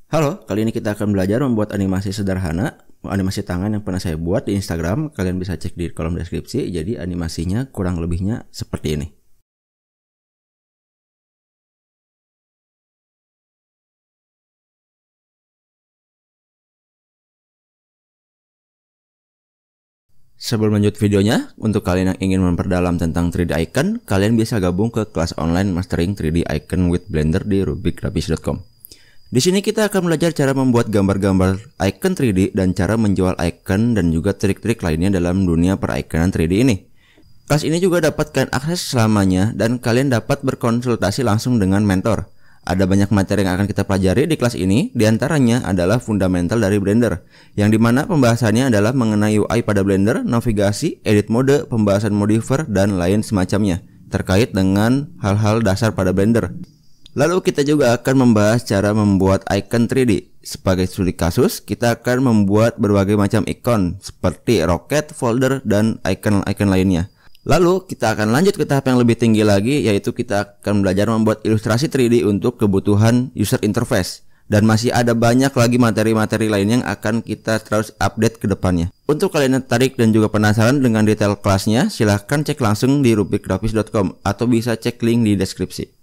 Halo, kali ini kita akan belajar membuat animasi sederhana, animasi tangan yang pernah saya buat di Instagram. Kalian bisa cek di kolom deskripsi. Jadi animasinya kurang lebihnya seperti ini. Sebelum lanjut videonya, untuk kalian yang ingin memperdalam tentang 3D Icon, kalian bisa gabung ke kelas online Mastering 3D Icon with Blender di rubikgraphics.com. Di sini kita akan belajar cara membuat gambar-gambar icon 3D dan cara menjual icon dan juga trik-trik lainnya dalam dunia per-iconan 3D ini. Kelas ini juga dapatkan akses selamanya dan kalian dapat berkonsultasi langsung dengan mentor. Ada banyak materi yang akan kita pelajari di kelas ini, diantaranya adalah fundamental dari Blender, yang dimana pembahasannya adalah mengenai UI pada Blender, navigasi, edit mode, pembahasan modifier, dan lain semacamnya, terkait dengan hal-hal dasar pada Blender. Lalu kita juga akan membahas cara membuat icon 3D. Sebagai studi kasus, kita akan membuat berbagai macam ikon, seperti roket, folder, dan icon-icon lainnya. Lalu kita akan lanjut ke tahap yang lebih tinggi lagi, yaitu kita akan belajar membuat ilustrasi 3D untuk kebutuhan user interface. Dan masih ada banyak lagi materi-materi lain yang akan kita terus update ke depannya. Untuk kalian yang tertarik dan juga penasaran dengan detail kelasnya, silahkan cek langsung di rubikgraphics.com atau bisa cek link di deskripsi.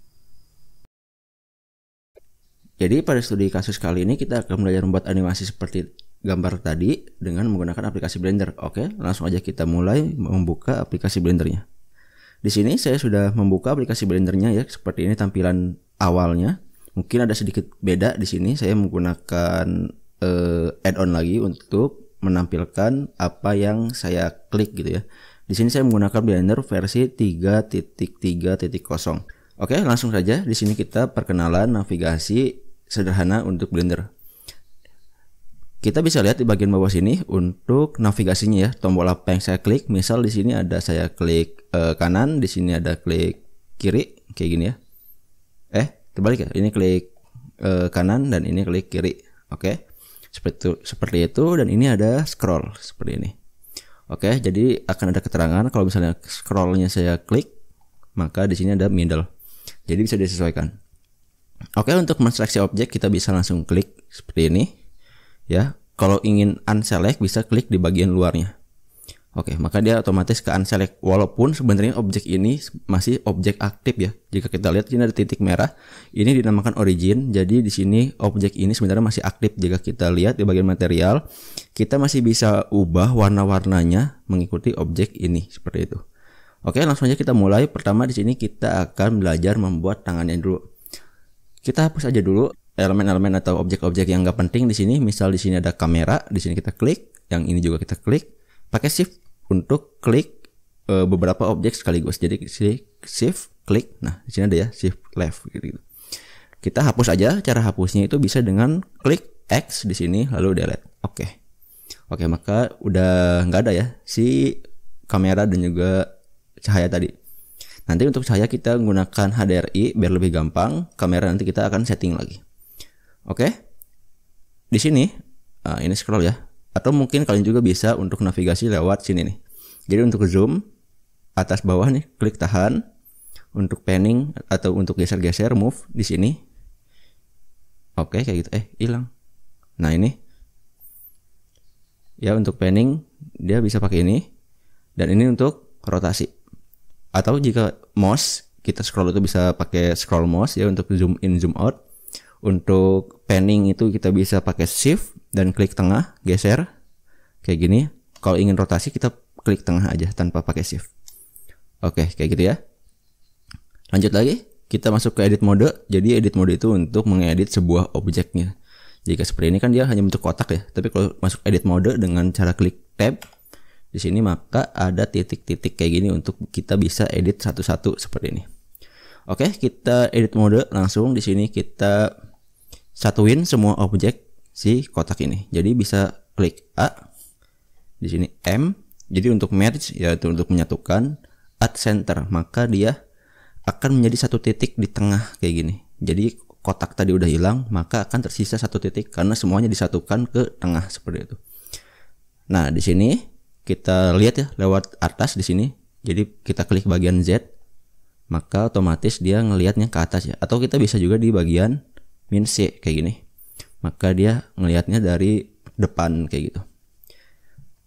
Jadi pada studi kasus kali ini kita akan belajar membuat animasi seperti gambar tadi dengan menggunakan aplikasi Blender. Oke, langsung aja kita mulai membuka aplikasi Blendernya. Di sini saya sudah membuka aplikasi Blendernya ya, seperti ini tampilan awalnya. Mungkin ada sedikit beda di sini. Saya menggunakan add-on lagi untuk menampilkan apa yang saya klik gitu ya. Di sini saya menggunakan Blender versi 3.3.0. Oke, langsung saja di sini kita perkenalan navigasi sederhana untuk Blender. Kita bisa lihat di bagian bawah sini untuk navigasinya ya, tombol apa yang saya klik. Misal di sini ada saya klik kanan, di sini ada klik kiri kayak gini ya. Terbalik ya. Ini klik kanan dan ini klik kiri. Oke. Seperti itu dan ini ada scroll seperti ini. Oke, jadi akan ada keterangan kalau misalnya scrollnya saya klik, maka di sini ada middle. Jadi bisa disesuaikan. Oke, untuk menseleksi objek kita bisa langsung klik seperti ini. Ya, kalau ingin unselect bisa klik di bagian luarnya. Oke, maka dia otomatis ke unselect walaupun sebenarnya objek ini masih objek aktif ya. Jika kita lihat sini ada titik merah, ini dinamakan origin. Jadi di sini objek ini sebenarnya masih aktif. Jika kita lihat di bagian material, kita masih bisa ubah warna-warnanya mengikuti objek ini seperti itu. Oke, langsung aja kita mulai. Pertama di sini kita akan belajar membuat tangannya dulu. Kita hapus aja dulu elemen-elemen atau objek-objek yang nggak penting di sini. Misal di sini ada kamera, di sini kita klik, yang ini juga kita klik. Pakai shift untuk klik beberapa objek sekaligus. Jadi shift klik. Nah, di sini ada ya shift left gitu. Kita hapus aja. Cara hapusnya itu bisa dengan klik X di sini lalu delete. Oke, maka udah nggak ada ya si kamera dan juga cahaya tadi. Nanti untuk cahaya kita menggunakan HDRI biar lebih gampang. Kamera nanti kita akan setting lagi. Oke. Di sini ini scroll ya. Atau mungkin kalian juga bisa untuk navigasi lewat sini nih. Jadi untuk zoom atas bawah nih, klik tahan. Untuk panning atau untuk geser-geser move di sini. Oke, kayak gitu. Hilang. Nah, ini. Ya, untuk panning dia bisa pakai ini. Dan ini untuk rotasi. Atau jika mouse kita scroll itu bisa pakai scroll mouse ya untuk zoom in zoom out. Untuk panning itu kita bisa pakai shift dan klik tengah geser kayak gini. Kalau ingin rotasi kita klik tengah aja tanpa pakai shift. Oke, kayak gitu ya. Lanjut lagi, kita masuk ke edit mode. Jadi edit mode itu untuk mengedit sebuah objeknya. Jika seperti ini kan dia hanya bentuk kotak ya. Tapi kalau masuk edit mode dengan cara klik tab di sini, maka ada titik-titik kayak gini untuk kita bisa edit satu-satu seperti ini. Oke, kita edit mode langsung. Di sini kita satuin semua objek si kotak ini. Jadi bisa klik A. Di sini M. Jadi untuk merge yaitu untuk menyatukan. Add center, maka dia akan menjadi satu titik di tengah kayak gini. Jadi kotak tadi udah hilang, maka akan tersisa satu titik karena semuanya disatukan ke tengah seperti itu. Nah, di sini kita lihat ya lewat atas di sini. Jadi kita klik bagian Z, maka otomatis dia ngelihatnya ke atas ya. Atau kita bisa juga di bagian min C kayak gini. maka dia ngelihatnya dari depan kayak gitu.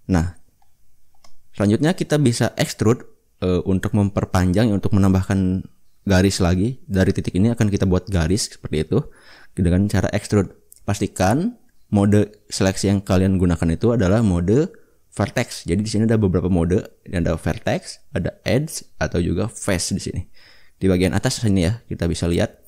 Nah, selanjutnya kita bisa extrude untuk memperpanjang, untuk menambahkan garis lagi. Dari titik ini akan kita buat garis seperti itu dengan cara extrude. Pastikan mode seleksi yang kalian gunakan itu adalah mode vertex. Jadi di sini ada beberapa mode, ada vertex, ada edge, atau juga face di sini. Di bagian atas sini ya, kita bisa lihat.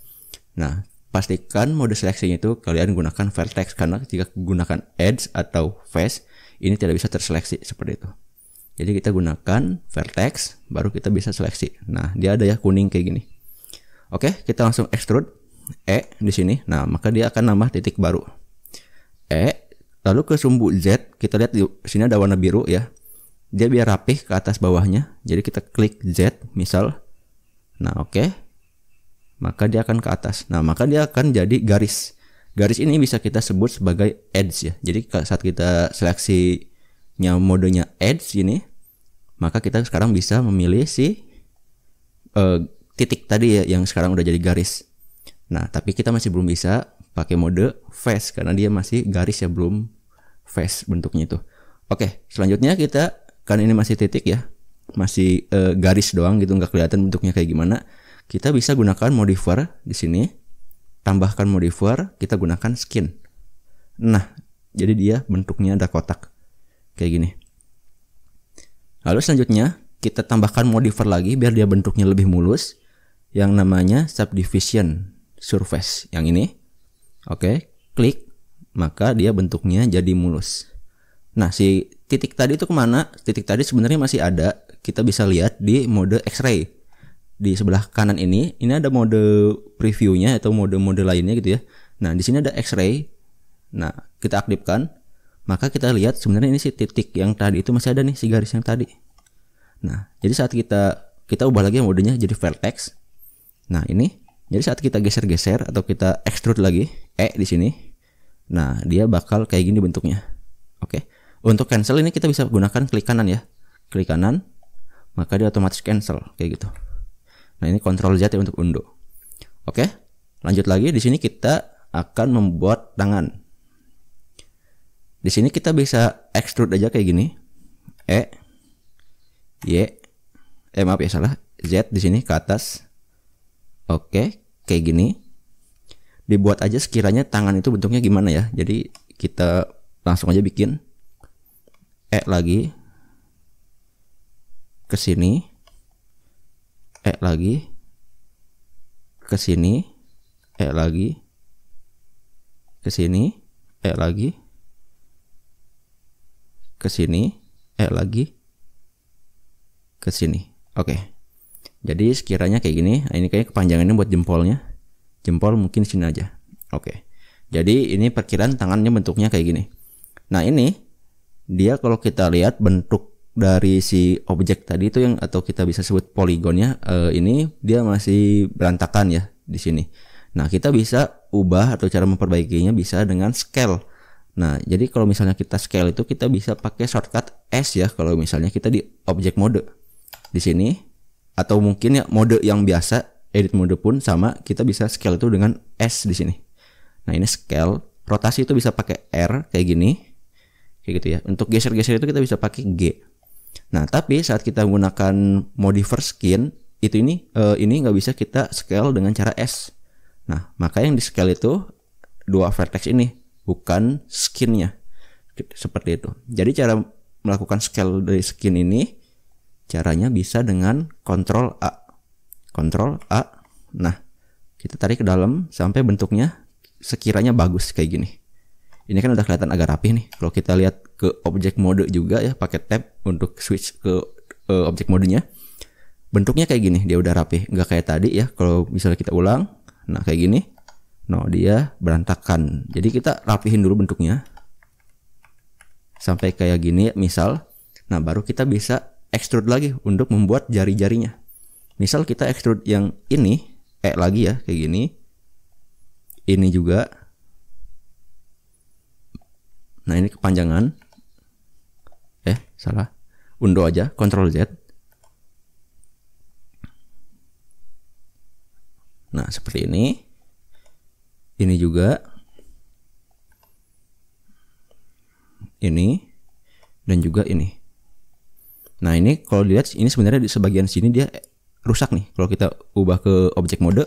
Nah, pastikan mode seleksinya itu kalian gunakan vertex, karena jika gunakan edge atau face ini tidak bisa terseleksi seperti itu. Jadi kita gunakan vertex baru kita bisa seleksi. Nah, dia ada ya kuning kayak gini. Oke, kita langsung extrude E di sini. Nah, maka dia akan nambah titik baru. E, lalu ke sumbu Z, kita lihat di sini ada warna biru ya. Dia biar rapih ke atas bawahnya. Jadi kita klik Z misal. Nah, oke. Maka dia akan ke atas. Nah, maka dia akan jadi garis. Garis ini bisa kita sebut sebagai edge ya. Jadi saat kita seleksinya modenya edge ini, maka kita sekarang bisa memilih si titik tadi ya yang sekarang udah jadi garis. Nah, tapi kita masih belum bisa pakai mode face karena dia masih garis ya, belum face bentuknya itu. Oke, selanjutnya kita kan ini masih titik ya. Masih garis doang gitu, nggak kelihatan bentuknya kayak gimana. Kita bisa gunakan modifier di sini. Tambahkan modifier, kita gunakan skin. Nah, jadi dia bentuknya ada kotak kayak gini. Lalu selanjutnya kita tambahkan modifier lagi biar dia bentuknya lebih mulus, yang namanya subdivision surface yang ini. Oke, klik, maka dia bentuknya jadi mulus. Nah, si titik tadi itu kemana? Titik tadi sebenarnya masih ada. Kita bisa lihat di mode X-ray. Di sebelah kanan ini ada mode previewnya atau mode-mode lainnya gitu ya. Nah, di sini ada X-ray. Nah, kita aktifkan, maka kita lihat sebenarnya ini si titik yang tadi itu masih ada nih, si garis yang tadi. Nah, jadi saat kita ubah lagi modenya jadi vertex. Nah, ini jadi saat kita geser-geser atau kita extrude lagi di sini. Nah, dia bakal kayak gini bentuknya. Oke. Untuk cancel ini kita bisa gunakan klik kanan ya. Klik kanan, maka dia otomatis cancel kayak gitu. Nah, ini Ctrl Z ya untuk undo. Oke, lanjut lagi. Di sini kita akan membuat tangan. Di sini kita bisa extrude aja kayak gini. Maaf ya salah. Z di sini ke atas. Oke, kayak gini. Dibuat aja sekiranya tangan itu bentuknya gimana ya. Jadi kita langsung aja bikin lagi ke sini. Lagi ke sini, lagi ke sini, lagi ke sini, lagi ke sini. Oke. Jadi sekiranya kayak gini. Nah, ini kayak kepanjangannya buat jempolnya. Jempol mungkin sini aja. Oke. Jadi ini perkiraan tangannya bentuknya kayak gini. Nah, ini dia kalau kita lihat bentuk dari si objek tadi itu yang atau kita bisa sebut poligonnya, ini dia masih berantakan ya di sini. Nah, kita bisa ubah atau cara memperbaikinya bisa dengan scale. Nah, jadi kalau misalnya kita scale itu kita bisa pakai shortcut S ya kalau misalnya kita di object mode di sini, atau mungkin ya mode yang biasa edit mode pun sama, kita bisa scale itu dengan S di sini. Nah, ini scale. Rotasi itu bisa pakai R kayak gini. Kayak gitu ya. Untuk geser-geser itu kita bisa pakai G. Nah, tapi saat kita menggunakan modifier skin itu ini nggak bisa kita scale dengan cara S. Nah, maka yang di scale itu dua vertex ini, bukan skinnya. Seperti itu. Jadi cara melakukan scale dari skin ini caranya bisa dengan Ctrl A. Ctrl A. Nah, kita tarik ke dalam sampai bentuknya sekiranya bagus kayak gini. Ini kan udah kelihatan agak rapi nih. Kalau kita lihat ke objek mode juga ya, pakai tab untuk switch ke objek modenya. Bentuknya kayak gini, dia udah rapi, nggak kayak tadi ya. Kalau misalnya kita ulang, nah kayak gini. No, dia berantakan. Jadi kita rapihin dulu bentuknya sampai kayak gini misal. Nah, baru kita bisa extrude lagi untuk membuat jari-jarinya. Misal kita extrude yang ini lagi ya, kayak gini. Ini juga. Nah, ini kepanjangan. Salah. Undo aja, Ctrl Z. Nah, seperti ini. Ini juga. ini, dan juga ini. Nah ini kalau dilihat ini sebenarnya di sebagian sini dia rusak nih. Kalau kita ubah ke objek mode,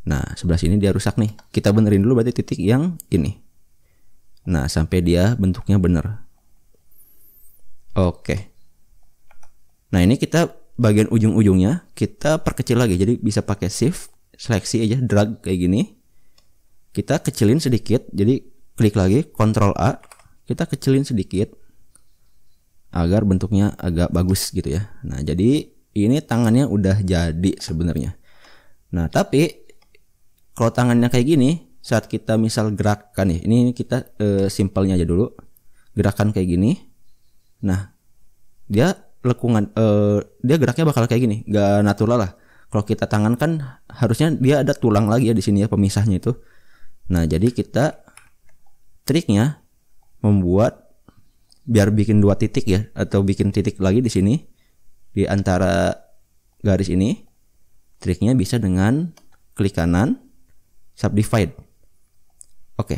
nah sebelah sini dia rusak nih. Kita benerin dulu berarti titik yang ini. Nah sampai dia bentuknya bener. Oke. Nah ini kita bagian ujung-ujungnya kita perkecil lagi. Jadi bisa pakai shift, seleksi aja, drag kayak gini. Kita kecilin sedikit. Jadi klik lagi, Ctrl A, kita kecilin sedikit agar bentuknya agak bagus gitu ya. Nah jadi ini tangannya udah jadi sebenarnya. Nah tapi kalau tangannya kayak gini, saat kita misal gerakan nih, ini kita simpelnya aja dulu, gerakan kayak gini. Nah dia lekungan, dia geraknya bakal kayak gini, gak natural lah. Kalau kita tangan kan harusnya dia ada tulang lagi ya di sini ya, pemisahnya itu. Nah jadi kita triknya membuat biar bikin 2 titik ya, atau bikin titik lagi di sini di antara garis ini. Triknya bisa dengan klik kanan, subdivide. Oke.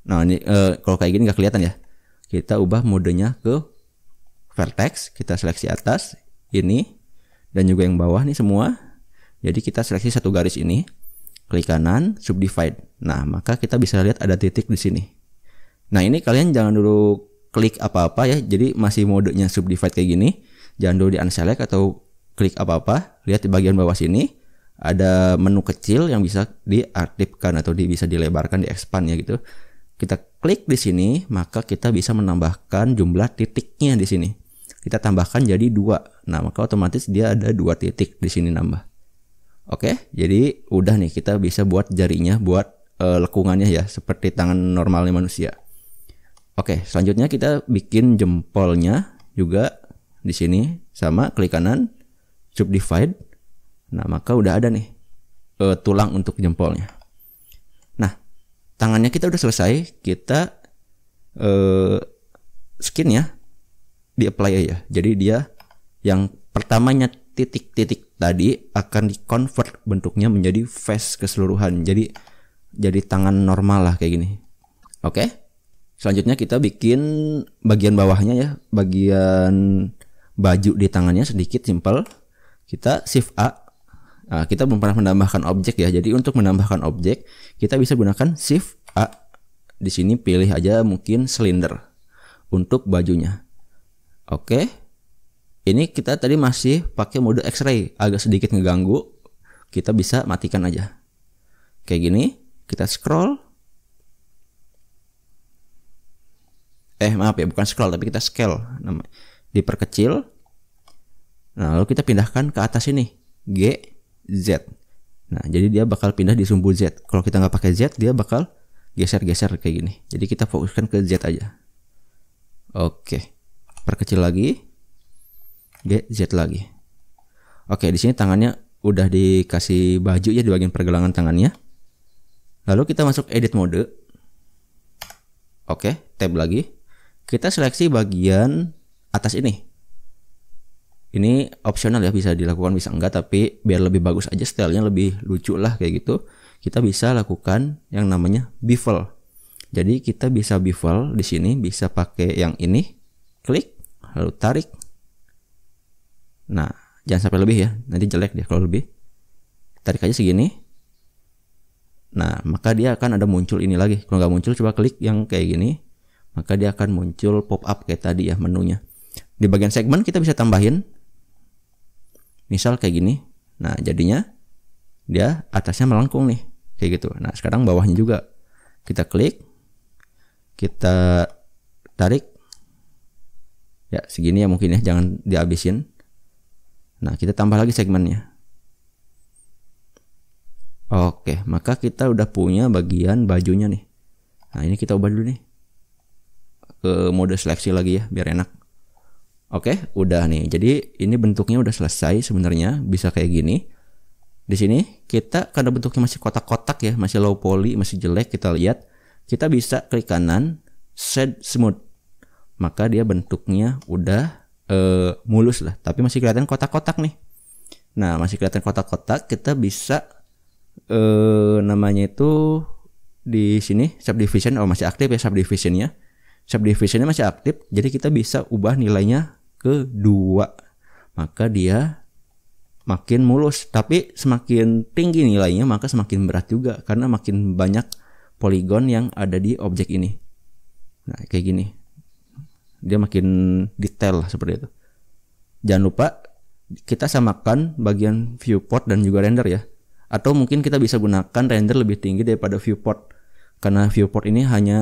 Nah ini kalau kayak gini nggak kelihatan ya. Kita ubah modenya ke vertex, kita seleksi atas ini dan juga yang bawah nih semua. Jadi kita seleksi satu garis ini, klik kanan, subdivide. Nah maka kita bisa lihat ada titik di sini. Nah ini kalian jangan dulu klik apa-apa ya, jadi masih modenya subdivide kayak gini. Jangan dulu di unselect atau klik apa-apa. Lihat di bagian bawah sini ada menu kecil yang bisa diaktifkan atau bisa dilebarkan, di-expand ya gitu. Kita klik di sini, maka kita bisa menambahkan jumlah titiknya di sini. Kita tambahkan jadi 2. Nah maka otomatis dia ada 2 titik di sini nambah. Oke, jadi udah nih kita bisa buat jarinya, buat lekungannya ya, seperti tangan normalnya manusia. Oke, selanjutnya kita bikin jempolnya juga di sini, sama klik kanan, subdivide. Nah maka udah ada nih tulang untuk jempolnya. Nah tangannya kita udah selesai, kita skin ya, di apply aja. Jadi dia yang pertamanya titik-titik tadi akan di convert bentuknya menjadi face keseluruhan. Jadi tangan normal lah kayak gini. Oke. Selanjutnya kita bikin bagian bawahnya ya, bagian baju di tangannya sedikit simple. Kita shift A. Nah, kita belum pernah menambahkan objek ya. Jadi untuk menambahkan objek kita bisa gunakan shift A. Di sini pilih aja mungkin silinder untuk bajunya. Oke. Ini kita tadi masih pakai mode X-ray, agak sedikit ngeganggu. Kita bisa matikan aja. Kayak gini, kita scroll. Maaf ya, bukan scroll tapi kita scale namanya. Diperkecil. Nah, lalu kita pindahkan ke atas ini, G, Z. Nah, jadi dia bakal pindah di sumbu Z. Kalau kita nggak pakai Z, dia bakal geser-geser kayak gini. Jadi kita fokuskan ke Z aja. Oke. Perkecil lagi. G, Z lagi. Oke, di sini tangannya udah dikasih baju ya di bagian pergelangan tangannya. Lalu kita masuk edit mode. Oke, tab lagi. Kita seleksi bagian atas ini. Ini opsional ya, bisa dilakukan bisa enggak, tapi biar lebih bagus aja, stylenya lebih lucu lah kayak gitu. Kita bisa lakukan yang namanya bevel. Jadi kita bisa bevel di sini, bisa pakai yang ini, klik lalu tarik. Nah, jangan sampai lebih ya, nanti jelek dia kalau lebih. Tarik aja segini. Nah, maka dia akan ada muncul ini lagi. Kalau nggak muncul, coba klik yang kayak gini, maka dia akan muncul pop up kayak tadi ya menunya. Di bagian segmen kita bisa tambahin, misal kayak gini. Nah jadinya dia atasnya melengkung nih kayak gitu. Nah sekarang bawahnya juga kita klik, kita tarik ya segini ya mungkin ya, jangan dihabisin. Nah kita tambah lagi segmennya. Oke, maka kita udah punya bagian bajunya nih. Nah ini kita ubah dulu nih ke mode seleksi lagi ya biar enak. Oke, udah nih. Jadi ini bentuknya udah selesai sebenarnya, bisa kayak gini. Di sini kita karena bentuknya masih kotak-kotak ya, masih low poly, masih jelek, kita lihat. Kita bisa klik kanan, shade smooth. Maka dia bentuknya udah mulus lah, tapi masih kelihatan kotak-kotak nih. Nah, masih kelihatan kotak-kotak, kita bisa namanya itu di sini subdivision, masih aktif ya subdivisionnya. subdivisionnya masih aktif, jadi kita bisa ubah nilainya ke 2. Maka dia makin mulus. Tapi semakin tinggi nilainya maka semakin berat juga, karena makin banyak poligon yang ada di objek ini. Nah kayak gini, dia makin detail seperti itu. Jangan lupa kita samakan bagian viewport dan juga render ya. Atau mungkin kita bisa gunakan render lebih tinggi daripada viewport, karena viewport ini hanya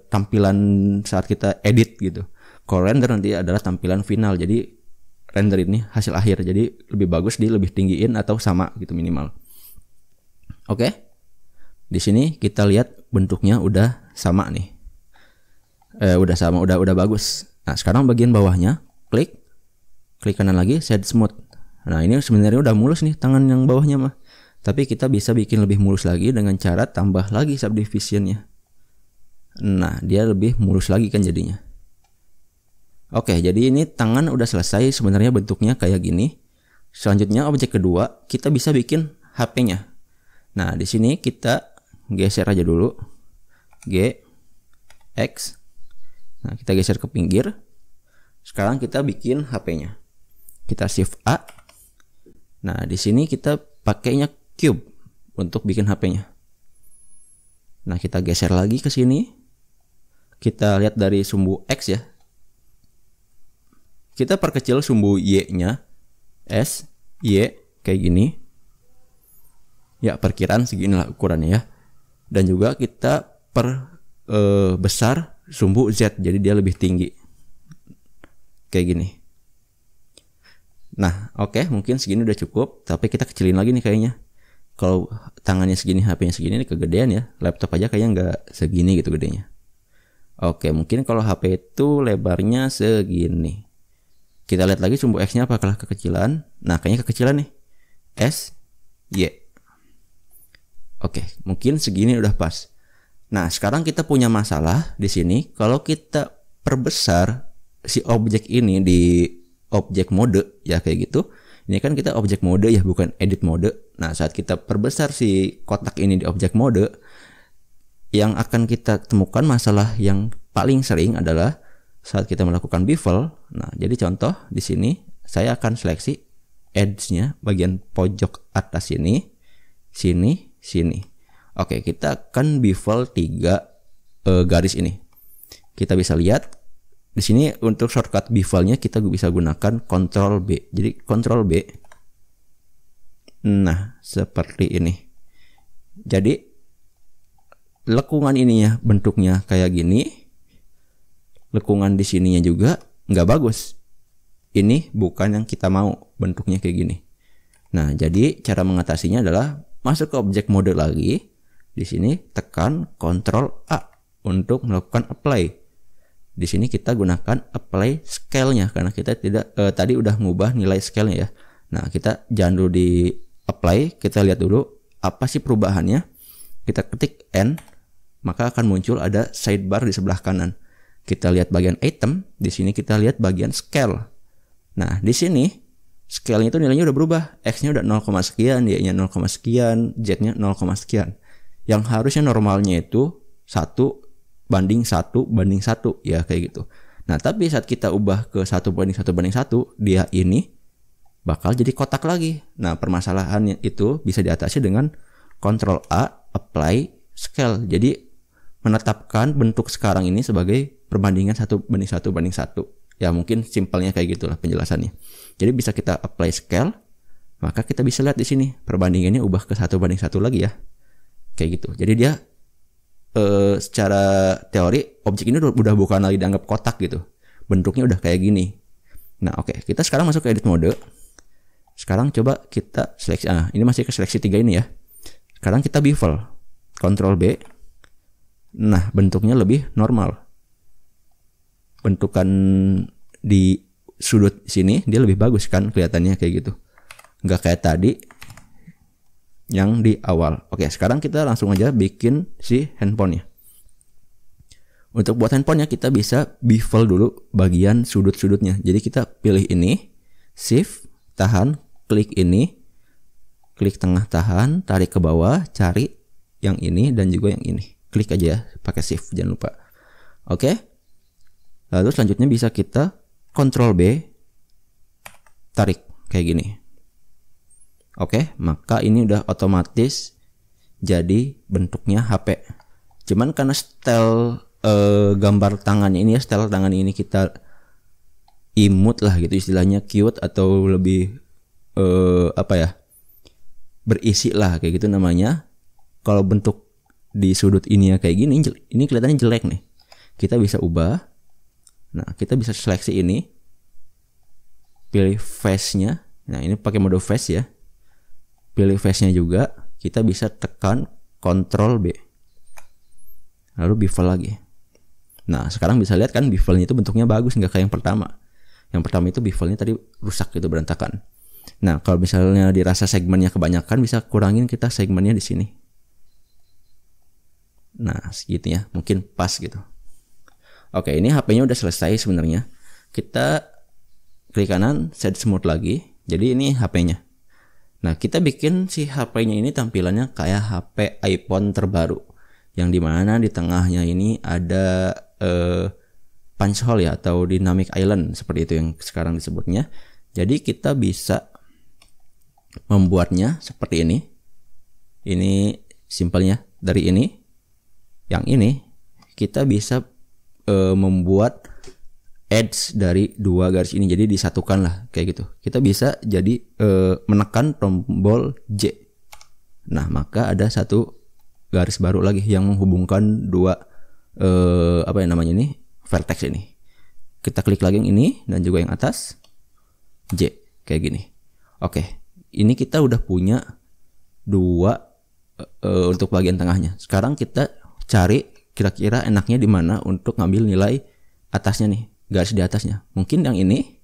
tampilan saat kita edit gitu. Kalau render nanti adalah tampilan final, jadi render ini hasil akhir, jadi lebih bagus di lebih tinggiin atau sama gitu minimal. Oke, di sini kita lihat bentuknya udah sama nih, udah sama, udah bagus. Nah sekarang bagian bawahnya klik kanan lagi, shade smooth. Nah ini sebenarnya udah mulus nih tangan yang bawahnya mah, tapi kita bisa bikin lebih mulus lagi dengan cara tambah lagi subdivisionnya. Nah dia lebih mulus lagi kan jadinya. Oke, jadi ini tangan udah selesai, sebenarnya bentuknya kayak gini. Selanjutnya objek kedua kita bisa bikin HP-nya. Nah di sini kita geser aja dulu, G, X. Nah kita geser ke pinggir. Sekarang kita bikin HP-nya. Kita Shift A. Nah di sini kita pakainya cube untuk bikin HP-nya. Nah kita geser lagi ke sini. Kita lihat dari sumbu X ya. Kita perkecil sumbu Y-nya, S, Y kayak gini. Ya perkiraan segini lah ukurannya ya. Dan juga kita besar sumbu Z, jadi dia lebih tinggi. Kayak gini. Nah oke, mungkin segini udah cukup. Tapi kita kecilin lagi nih kayaknya. Kalau tangannya segini, HP-nya segini, ini kegedean ya. Laptop aja kayaknya nggak segini gitu gedenya. Oke, mungkin kalau HP itu lebarnya segini. Kita lihat lagi sumbu X-nya apakah kekecilan. Nah kayaknya kekecilan nih. S, Y. Oke, mungkin segini udah pas. Nah sekarang kita punya masalah di sini. Kalau kita perbesar si objek ini di objek mode ya kayak gitu. Ini kan kita objek mode ya, bukan edit mode. Nah saat kita perbesar si kotak ini di objek mode, yang akan kita temukan masalah yang paling sering adalah saat kita melakukan bevel. Nah, jadi contoh di sini saya akan seleksi edge-nya bagian pojok atas sini, sini. Oke, kita akan bevel 3 garis ini. Kita bisa lihat di sini untuk shortcut bevelnya kita bisa gunakan Ctrl B. Jadi Ctrl B. Nah, seperti ini. Jadi lekungan ininya bentuknya kayak gini. Lekungan di sininya juga nggak bagus. Ini bukan yang kita mau, bentuknya kayak gini. Nah, jadi cara mengatasinya adalah masuk ke objek mode lagi. Di sini tekan Ctrl A untuk melakukan apply. Di sini kita gunakan apply scale-nya karena kita tidak tadi udah ngubah nilai scale-nya ya. Nah, kita jangan dulu di apply, kita lihat dulu apa sih perubahannya. Kita ketik N, maka akan muncul ada sidebar di sebelah kanan. Kita lihat bagian item, di sini kita lihat bagian scale. Nah, di sini scale-nya itu nilainya udah berubah. X-nya udah 0, sekian, Y-nya 0, sekian, Z-nya 0, sekian. Yang harusnya normalnya itu 1:1:1 ya kayak gitu. Nah, tapi saat kita ubah ke 1:1:1, dia ini bakal jadi kotak lagi. Nah, permasalahannya itu bisa diatasi dengan Ctrl A, apply scale. Jadi menetapkan bentuk sekarang ini sebagai perbandingan 1:1:1. Ya mungkin simpelnya kayak gitulah penjelasannya. Jadi bisa kita apply scale, maka kita bisa lihat di sini perbandingannya ubah ke 1:1 lagi ya. Kayak gitu. Jadi dia secara teori objek ini udah bukan lagi dianggap kotak gitu. Bentuknya udah kayak gini. Nah, oke, kita sekarang masuk ke edit mode. Sekarang coba kita seleksi. Ini masih ke seleksi 3 ini ya. Sekarang kita bevel. Ctrl B. Nah, bentuknya lebih normal. Bentukan di sudut sini dia lebih bagus kan kelihatannya kayak gitu. Nggak kayak tadi yang di awal. Oke, sekarang kita langsung aja bikin si handphonenya. Untuk buat handphonenya kita bisa bevel dulu bagian sudut-sudutnya. Jadi kita pilih ini, shift, tahan, klik ini, klik tengah tahan, tarik ke bawah, cari yang ini dan juga yang ini. Klik aja pakai shift, jangan lupa. Oke. Lalu selanjutnya bisa kita Ctrl B, tarik kayak gini. Oke, maka ini udah otomatis jadi bentuknya HP. Cuman karena style gambar tangannya ini ya, style tangan ini kita imut lah gitu istilahnya, cute atau lebih berisi lah kayak gitu namanya. Kalau bentuk di sudut ini ya kayak gini, ini kelihatannya jelek nih. Kita bisa ubah. Nah, kita bisa seleksi ini, pilih face-nya. Nah, ini pakai mode face ya. Pilih face-nya juga, kita bisa tekan Ctrl B. Lalu bevel lagi. Nah, sekarang bisa lihat kan bevelnya itu bentuknya bagus, nggak kayak yang pertama. Yang pertama itu bevelnya tadi rusak gitu, berantakan. Nah, kalau misalnya dirasa segmennya kebanyakan, bisa kurangin kita segmennya di sini. Nah, segitu ya, mungkin pas gitu. Oke, ini HP-nya udah selesai sebenarnya. Kita klik kanan, set smooth lagi. Jadi ini HP-nya. Nah, kita bikin si HP-nya ini tampilannya kayak HP iPhone terbaru, yang dimana di tengahnya ini ada punch hole ya, atau dynamic island seperti itu yang sekarang disebutnya. Jadi kita bisa membuatnya seperti ini. Ini simpelnya dari ini. Yang ini kita bisa membuat edge dari dua garis ini, jadi disatukan lah kayak gitu. Kita bisa jadi menekan tombol J. Nah, maka ada satu garis baru lagi yang menghubungkan dua vertex ini. Kita klik lagi yang ini dan juga yang atas, J kayak gini. Oke, ini kita udah punya dua untuk bagian tengahnya. Sekarang kita cari kira-kira enaknya di mana untuk ngambil nilai atasnya nih, garis di atasnya. Mungkin yang ini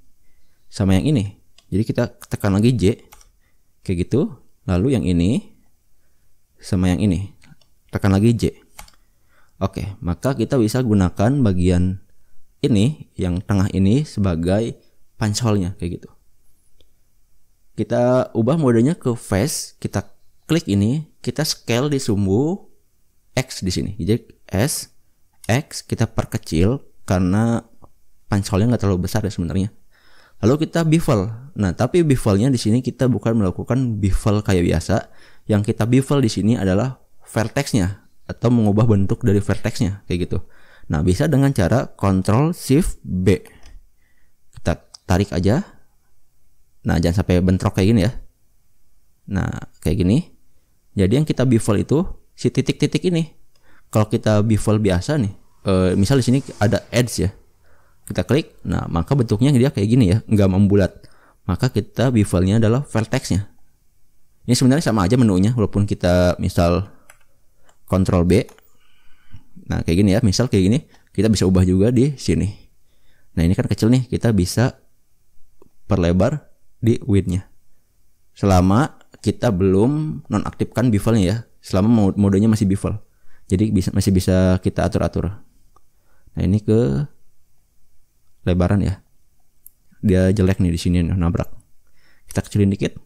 sama yang ini. Jadi kita tekan lagi J kayak gitu. Lalu yang ini sama yang ini, tekan lagi J. Oke, maka kita bisa gunakan bagian ini, yang tengah ini, sebagai punch hole-nya kayak gitu. Kita ubah modenya ke face. Kita klik ini, kita scale di sumbu X di sini. Jadi S, X kita perkecil karena punch hole-nya nggak terlalu besar ya sebenarnya. Lalu kita bevel. Nah, tapi bevelnya di sini kita bukan melakukan bevel kayak biasa. Yang kita bevel di sini adalah vertex-nya, atau mengubah bentuk dari vertex-nya kayak gitu. Nah, bisa dengan cara Ctrl Shift B. Kita tarik aja. Nah, jangan sampai bentrok kayak gini ya. Nah, kayak gini. Jadi yang kita bevel itu si titik-titik ini. Kalau kita bevel biasa nih, misal di sini ada edge ya. Kita klik, nah maka bentuknya dia kayak gini ya, nggak membulat. Maka kita bevelnya adalah vertex-nya. Ini sebenarnya sama aja menunya, walaupun kita misal Ctrl B. Nah kayak gini ya, misal kayak gini, kita bisa ubah juga di sini. Nah ini kan kecil nih, kita bisa perlebar di width-nya. Selama kita belum nonaktifkan bevelnya ya, selama modenya masih bevel. Jadi masih bisa kita atur-atur. Nah ini ke lebaran ya, dia jelek nih di sini nabrak. Kita kecilin dikit.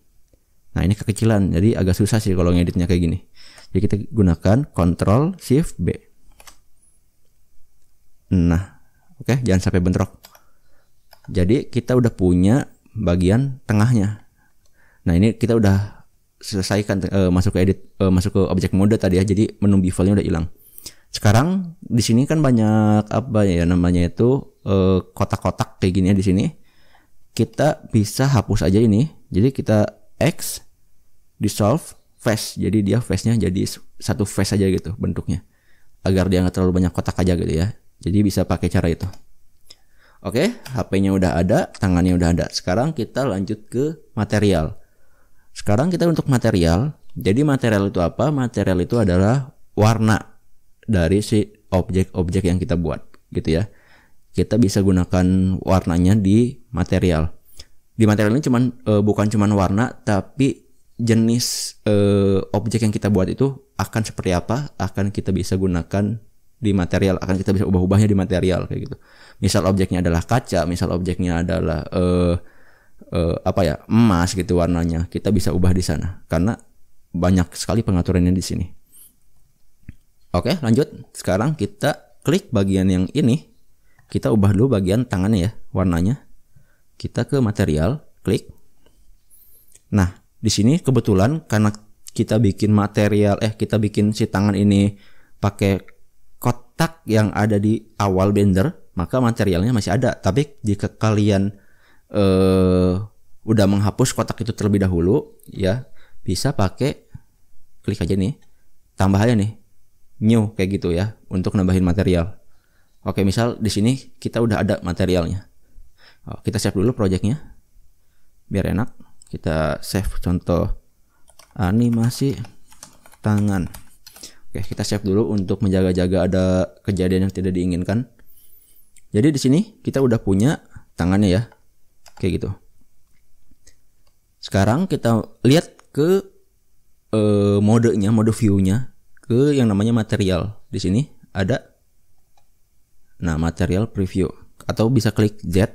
Nah ini kekecilan, jadi agak susah sih kalau ngeditnya kayak gini. Jadi kita gunakan Ctrl Shift B. Nah, oke, jangan sampai bentrok. Jadi kita udah punya bagian tengahnya. Nah ini kita udah selesaikan masuk ke edit, masuk ke object mode tadi ya. Jadi menu bevelnya udah hilang. Sekarang di sini kan banyak apa ya namanya itu kotak-kotak kayak gini ya di sini. Kita bisa hapus aja ini. Jadi kita X dissolve face. Jadi dia face-nya jadi satu face aja gitu bentuknya. Agar dia nggak terlalu banyak kotak aja gitu ya. Jadi bisa pakai cara itu. Oke, HP-nya udah ada, tangannya udah ada. Sekarang kita lanjut ke material. Sekarang kita untuk material. Jadi material itu apa? Material itu adalah warna dari si objek-objek yang kita buat gitu ya. Kita bisa gunakan warnanya di material. Di material ini bukan cuman warna, tapi jenis objek yang kita buat itu akan seperti apa, akan kita bisa gunakan di material, akan kita bisa ubah-ubahnya di material kayak gitu. Misal objeknya adalah kaca, misal objeknya adalah emas gitu warnanya, kita bisa ubah di sana karena banyak sekali pengaturannya di sini. Oke, lanjut. Sekarang kita klik bagian yang ini, kita ubah dulu bagian tangannya ya, warnanya. Kita ke material, klik. Nah, di sini kebetulan karena kita bikin kita bikin si tangan ini pakai kotak yang ada di awal Blender, maka materialnya masih ada. Tapi jika kalian udah menghapus kotak itu terlebih dahulu, ya bisa pakai klik aja nih, tambah aja nih new kayak gitu ya untuk nambahin material. Oke, misal di sini kita udah ada materialnya. Kita save dulu projectnya biar enak. Kita save contoh animasi tangan. Oke, kita save dulu untuk menjaga-jaga ada kejadian yang tidak diinginkan. Jadi di sini kita udah punya tangannya ya, kayak gitu. Sekarang kita lihat ke modenya, mode view-nya, ke yang namanya material. Di sini ada, nah, material preview, atau bisa klik Z.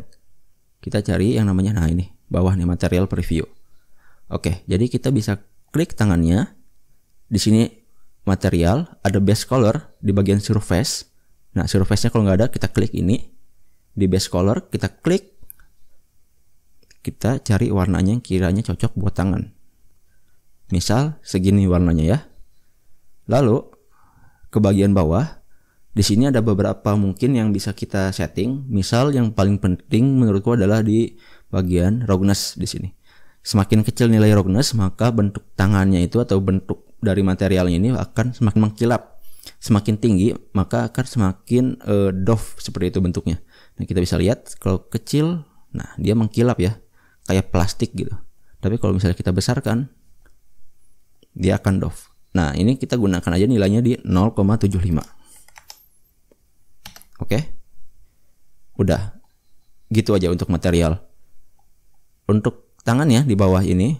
Kita cari yang namanya, nah ini bawah nih, material preview. Oke, jadi kita bisa klik tangannya. Di sini material, ada base color di bagian surface. Nah, surface-nya kalau nggak ada, kita klik ini. Di base color, kita klik. Kita cari warnanya yang kiranya cocok buat tangan. Misal segini warnanya ya. Lalu ke bagian bawah, di sini ada beberapa mungkin yang bisa kita setting. Misal yang paling penting menurutku adalah di bagian roughness di sini. Semakin kecil nilai roughness, maka bentuk tangannya itu atau bentuk dari materialnya ini akan semakin mengkilap. Semakin tinggi, maka akan semakin doff seperti itu bentuknya. Nah, kita bisa lihat kalau kecil, nah dia mengkilap ya, kayak plastik gitu. Tapi kalau misalnya kita besarkan, dia akan doff. Nah, ini kita gunakan aja nilainya di 0,75. Oke. Udah. Gitu aja untuk material. Untuk tangannya di bawah ini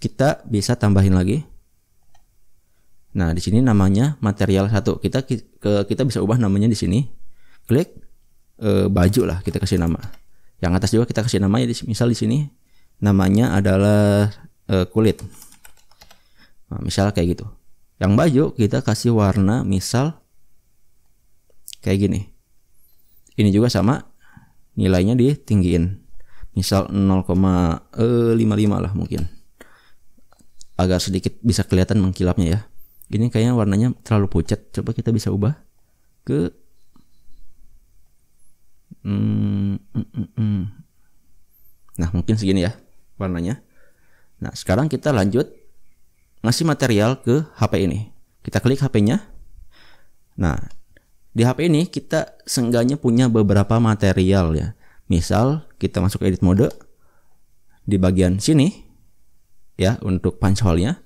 kita bisa tambahin lagi. Nah, di sini namanya material 1. Kita bisa ubah namanya di sini. Klik baju lah, kita kasih nama. Yang atas juga kita kasih namanya, misal di sini namanya adalah kulit. Nah, misal kayak gitu. Yang baju kita kasih warna misal kayak gini. Ini juga sama, nilainya ditinggiin. Misal 0,55 lah mungkin. Agar sedikit bisa kelihatan mengkilapnya ya. Ini kayaknya warnanya terlalu pucat. Coba kita bisa ubah ke nah, mungkin segini ya warnanya. Nah, sekarang kita lanjut ngasih material ke HP ini. Kita klik HP-nya. Nah, di HP ini kita seenggaknya punya beberapa material ya. Misal kita masuk edit mode di bagian sini ya untuk punch hole-nya.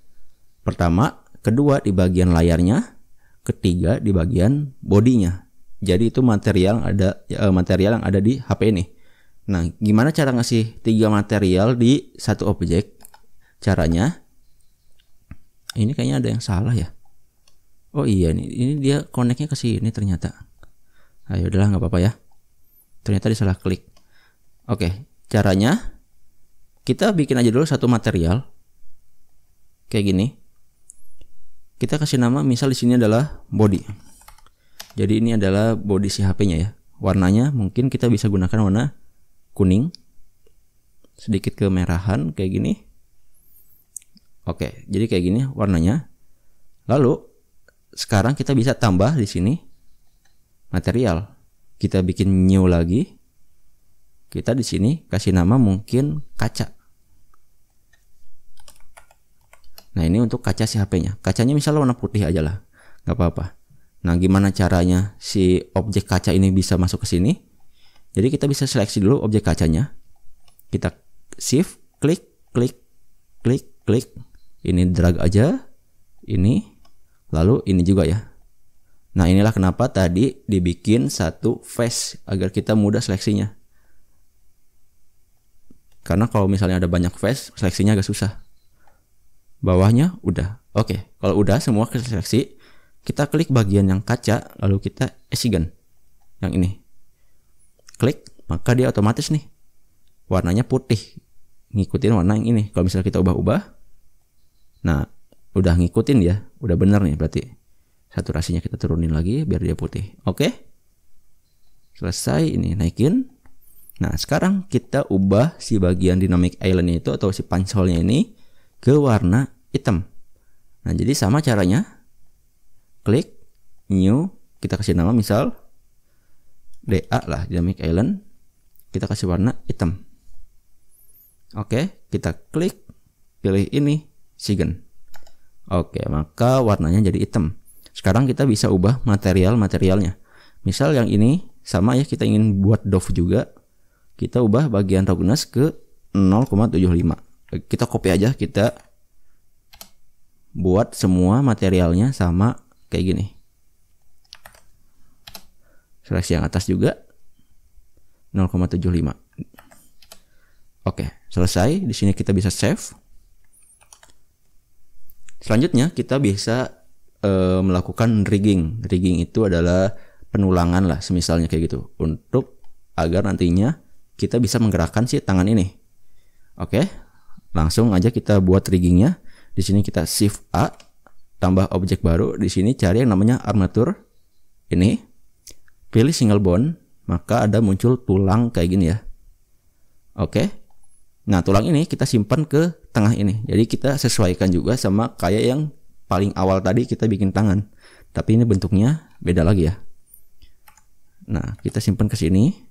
Pertama, kedua di bagian layarnya, ketiga di bagian bodinya. Jadi itu material yang ada di HP ini. Nah, gimana cara ngasih 3 material di satu objek? Caranya, ini kayaknya ada yang salah ya. Oh iya nih, ini dia connect-nya ke sini ternyata. Ayo udahlah, nggak apa-apa ya. Ternyata disalah klik. Oke, caranya kita bikin aja dulu satu material kayak gini. Kita kasih nama, misal di sini adalah body. Jadi ini adalah body si HP-nya ya. Warnanya mungkin kita bisa gunakan warna kuning, sedikit kemerahan kayak gini. Oke, jadi kayak gini warnanya. Lalu sekarang kita bisa tambah di sini material. Kita bikin new lagi. Kita di sini kasih nama mungkin kaca. Nah, ini untuk kaca si HP-nya. Kacanya misalnya warna putih aja lah, nggak apa-apa. Nah, gimana caranya si objek kaca ini bisa masuk ke sini? Jadi kita bisa seleksi dulu objek kacanya. Kita shift, klik, klik, klik, klik. Ini drag aja. Ini, lalu ini juga ya. Nah, inilah kenapa tadi dibikin satu face agar kita mudah seleksinya. Karena kalau misalnya ada banyak face, seleksinya agak susah. Bawahnya udah. Oke, kalau udah semua seleksi, kita klik bagian yang kaca, lalu kita excision yang ini. Klik, maka dia otomatis nih warnanya putih, ngikutin warna yang ini. Kalau misalnya kita ubah-ubah, nah udah ngikutin ya, udah bener nih berarti. Saturasinya kita turunin lagi biar dia putih. Oke. Selesai, ini naikin. Nah, sekarang kita ubah si bagian dynamic island itu atau si punch hole-nya ini ke warna hitam. Nah, jadi sama caranya. Klik new, kita kasih nama misal DA lah, dynamic island. Kita kasih warna hitam. Oke, kita klik, pilih ini, Sigen. Oke, maka warnanya jadi hitam. Sekarang kita bisa ubah materialnya. Misal yang ini sama ya, kita ingin buat dove juga. Kita ubah bagian roughness ke 0,75. Kita copy aja, kita buat semua materialnya sama kayak gini. Seleksi yang atas juga 0,75. Oke, selesai. Di sini kita bisa save. Selanjutnya kita bisa melakukan rigging. Rigging itu adalah penulangan lah, semisalnya kayak gitu, untuk agar nantinya kita bisa menggerakkan si tangan ini. Oke, langsung aja kita buat riggingnya. Di sini kita shift A, tambah objek baru. Di sini cari yang namanya armature. Ini, pilih single bone, maka ada muncul tulang kayak gini ya. Oke. Nah, tulang ini kita simpan ke tengah ini. Jadi kita sesuaikan juga sama kayak yang paling awal tadi kita bikin tangan. Tapi ini bentuknya beda lagi ya. Nah, kita simpan ke sini.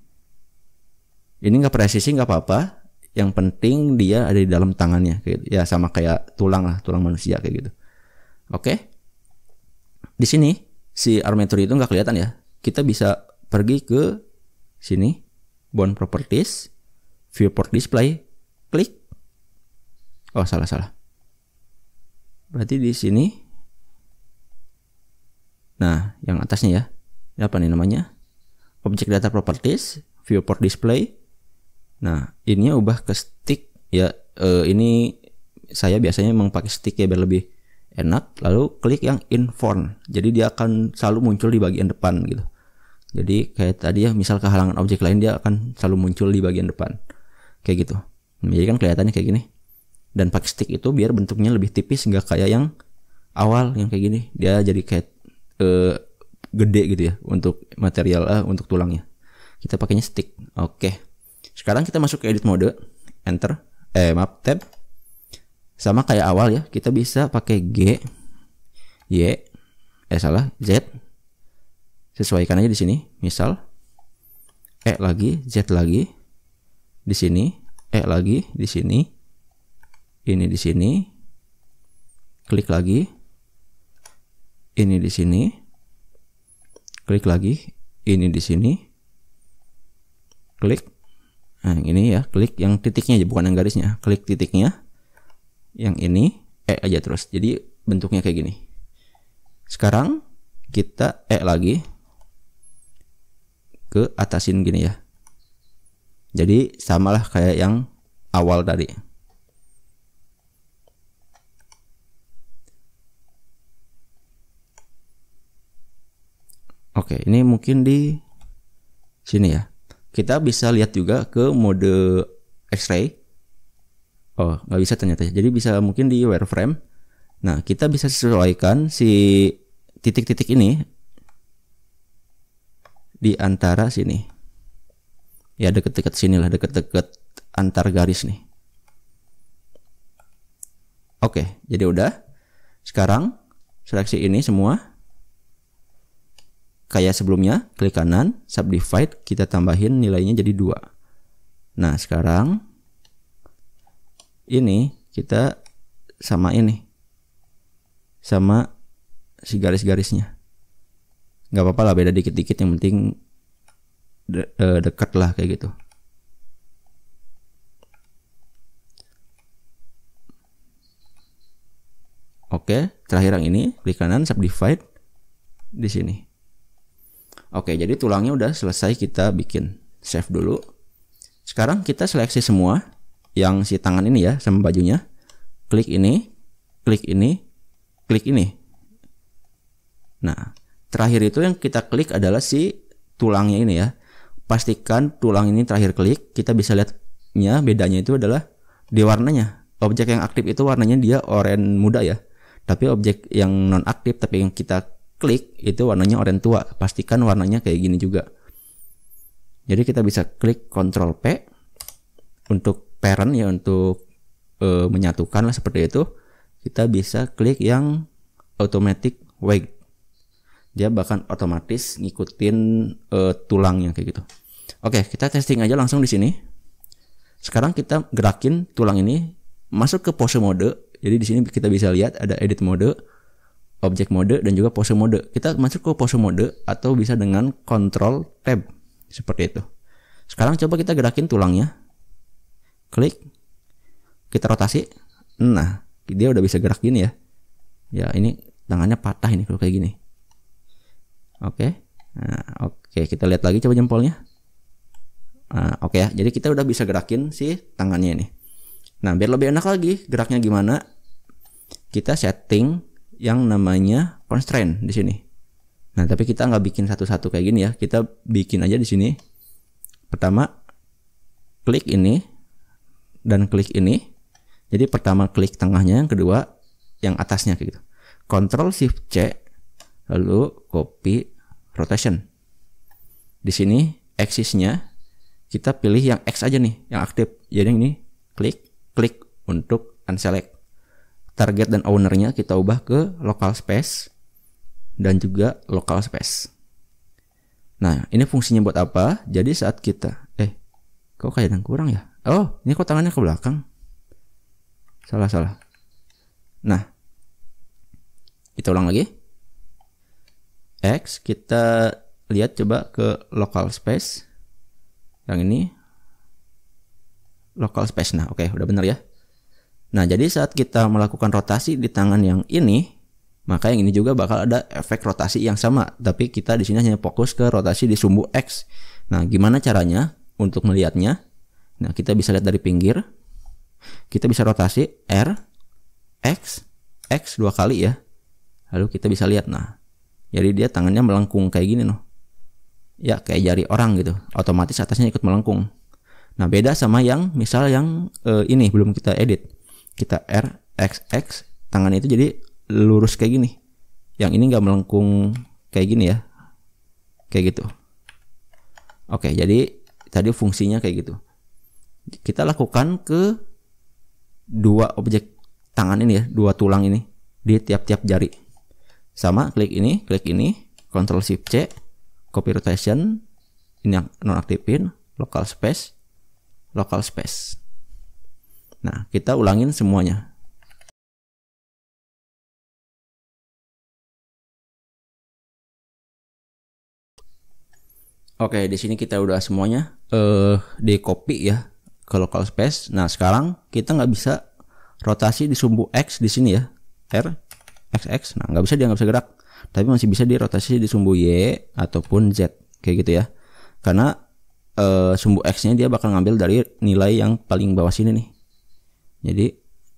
Ini nggak presisi nggak apa-apa. Yang penting dia ada di dalam tangannya. Ya sama kayak tulang lah, tulang manusia kayak gitu. Oke. Di sini si armature itu nggak kelihatan ya. Kita bisa pergi ke sini, bone properties, viewport display, klik. Oh, salah. Berarti di sini. Nah, yang atasnya ya. Ini apa nih namanya? Object data properties, viewport display. Nah, ini ubah ke stick ya. Ini saya biasanya memang pakai stick ya biar lebih enak. Lalu klik yang inform. Jadi dia akan selalu muncul di bagian depan gitu. Jadi kayak tadi ya, misal kehalangan objek lain dia akan selalu muncul di bagian depan. Kayak gitu. Jadi kan kelihatannya kayak gini. Dan pakai stick itu biar bentuknya lebih tipis, nggak kayak yang awal yang kayak gini. Dia jadi kayak gede gitu ya untuk material untuk tulangnya. Kita pakainya stick. Oke. Sekarang kita masuk ke edit mode. Enter. Tab. Sama kayak awal ya. Kita bisa pakai G, Y, Z. Sesuaikan aja di sini. Misal lagi, Z lagi. Di sini, lagi di sini. Ini di sini. Klik lagi. Ini di sini. Klik lagi. Ini di sini. Klik. Nah, ini ya, klik yang titiknya aja, bukan yang garisnya. Klik titiknya. Yang ini aja terus. Jadi bentuknya kayak gini. Sekarang kita lagi ke atasin gini ya. Jadi samalah kayak yang awal tadi. Oke, ini mungkin di sini ya. Kita bisa lihat juga ke mode X-ray. Oh, nggak bisa ternyata. Jadi bisa mungkin di wireframe. Nah, kita bisa sesuaikan si titik-titik ini di antara sini. Ya, deket-deket sini lah, deket-deket antar garis nih. Oke, jadi udah. Sekarang seleksi ini semua. Kayak sebelumnya, klik kanan, subdivide, kita tambahin nilainya jadi 2. Nah, sekarang ini kita sama ini. Sama si garis-garisnya. Nggak apa-apa lah, beda dikit-dikit, yang penting dekat lah kayak gitu. Oke, terakhir yang ini, klik kanan, subdivide di sini. Oke, jadi tulangnya udah selesai kita bikin. Save dulu. Sekarang kita seleksi semua yang si tangan ini ya sama bajunya. Klik ini, klik ini, klik ini. Nah, terakhir itu yang kita klik adalah si tulangnya ini ya. Pastikan tulang ini terakhir klik. Kita bisa lihatnya bedanya itu adalah di warnanya. Objek yang aktif itu warnanya dia oranye muda ya. Tapi objek yang non aktif tapi yang kita klik itu warnanya oranye tua, pastikan warnanya kayak gini juga. Jadi kita bisa klik Ctrl P untuk parent ya, untuk menyatukan lah seperti itu. Kita bisa klik yang automatic weight, dia bahkan otomatis ngikutin tulangnya kayak gitu. Oke, kita testing aja langsung di sini. Sekarang kita gerakin tulang ini masuk ke pose mode. Jadi di sini kita bisa lihat ada edit mode, object mode, dan juga pose mode. Kita masuk ke pose mode atau bisa dengan Ctrl Tab seperti itu. Sekarang coba kita gerakin tulangnya. Klik, kita rotasi. Nah, dia udah bisa gerak gini ya. Ya, ini tangannya patah ini kalau kayak gini. Oke. Nah, oke, kita lihat lagi coba jempolnya. Nah, oke ya. Jadi kita udah bisa gerakin si tangannya ini. Nah, biar lebih enak lagi geraknya gimana? Kita setting yang namanya constraint di sini. Nah, tapi kita nggak bikin satu-satu kayak gini ya. Kita bikin aja di sini. Pertama, klik ini dan klik ini. Jadi pertama klik tengahnya, yang kedua yang atasnya kayak gitu. Ctrl Shift C, lalu copy rotation. Di sini axisnya kita pilih yang X aja nih, yang aktif. Jadi ini klik untuk unselect. Target dan ownernya kita ubah ke local space dan juga local space. Nah, ini fungsinya buat apa? Jadi saat kita kok kayak yang kurang ya? Oh, ini kok tangannya ke belakang. Salah. Nah, kita ulang lagi. X, kita lihat coba ke local space. Yang ini local space. Nah, oke, udah bener ya. Nah, jadi saat kita melakukan rotasi di tangan yang ini, maka yang ini juga bakal ada efek rotasi yang sama, tapi kita di sini hanya fokus ke rotasi di sumbu X. Nah, gimana caranya untuk melihatnya? Nah, kita bisa lihat dari pinggir. Kita bisa rotasi R, X 2 kali ya. Lalu kita bisa lihat, nah, jadi dia tangannya melengkung kayak gini noh. Ya, kayak jari orang gitu. Otomatis atasnya ikut melengkung. Nah, beda sama yang misal yang ini belum kita edit. Kita R, X, tangannya itu jadi lurus kayak gini. Yang ini nggak melengkung kayak gini ya. Kayak gitu. Oke, jadi tadi fungsinya kayak gitu. Kita lakukan ke dua objek tangan ini ya, dua tulang ini di tiap-tiap jari. Sama, klik ini, Ctrl Shift C, copy rotation, ini yang nonaktifin, local space. Nah, kita ulangin semuanya. Oke, di sini kita udah semuanya di copy ya ke local space. Nah, sekarang kita nggak bisa rotasi di sumbu X di sini ya, R, X. Nah, nggak bisa, dia nggak bisa gerak. Tapi masih bisa dirotasi di sumbu Y ataupun Z kayak gitu ya. Karena sumbu X-nya dia bakal ngambil dari nilai yang paling bawah sini nih. Jadi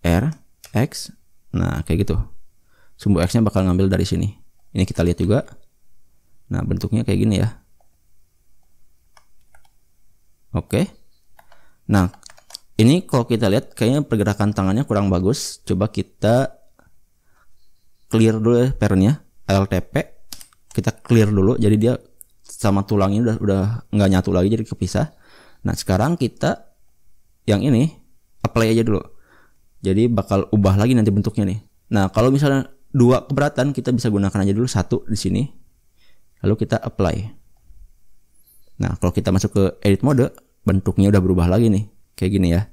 R, X, nah kayak gitu. Sumbu X-nya bakal ngambil dari sini. Ini kita lihat juga. Nah, bentuknya kayak gini ya. Oke. Nah, ini kalau kita lihat kayaknya pergerakan tangannya kurang bagus. Coba kita clear dulu ya parentnya, LTP. Kita clear dulu, jadi dia sama tulangnya udah nggak nyatu lagi, jadi kepisah. Nah, sekarang kita yang ini apply aja dulu. Jadi bakal ubah lagi nanti bentuknya nih. Nah, kalau misalnya dua keberatan, kita bisa gunakan aja dulu satu di sini. Lalu kita apply. Nah, kalau kita masuk ke edit mode, bentuknya udah berubah lagi nih. Kayak gini ya.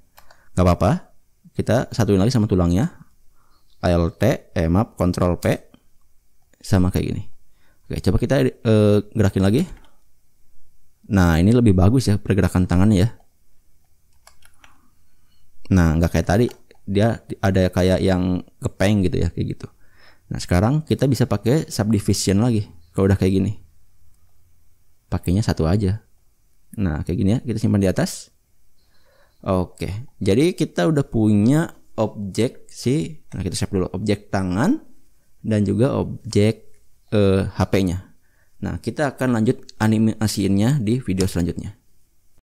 Gak apa-apa. Kita satuin lagi sama tulangnya. Ctrl P. Sama kayak gini. Oke, coba kita gerakin lagi. Nah, ini lebih bagus ya pergerakan tangannya ya. Nah, nggak kayak tadi. Dia ada kayak yang kepeng gitu ya, kayak gitu. Nah, sekarang kita bisa pakai subdivision lagi. Kalau udah kayak gini, pakainya satu aja. Nah, kayak gini ya, kita simpan di atas. Oke, jadi kita udah punya objek nah kita save dulu objek tangan dan juga objek HP-nya. Nah, kita akan lanjut animasiinnya di video selanjutnya.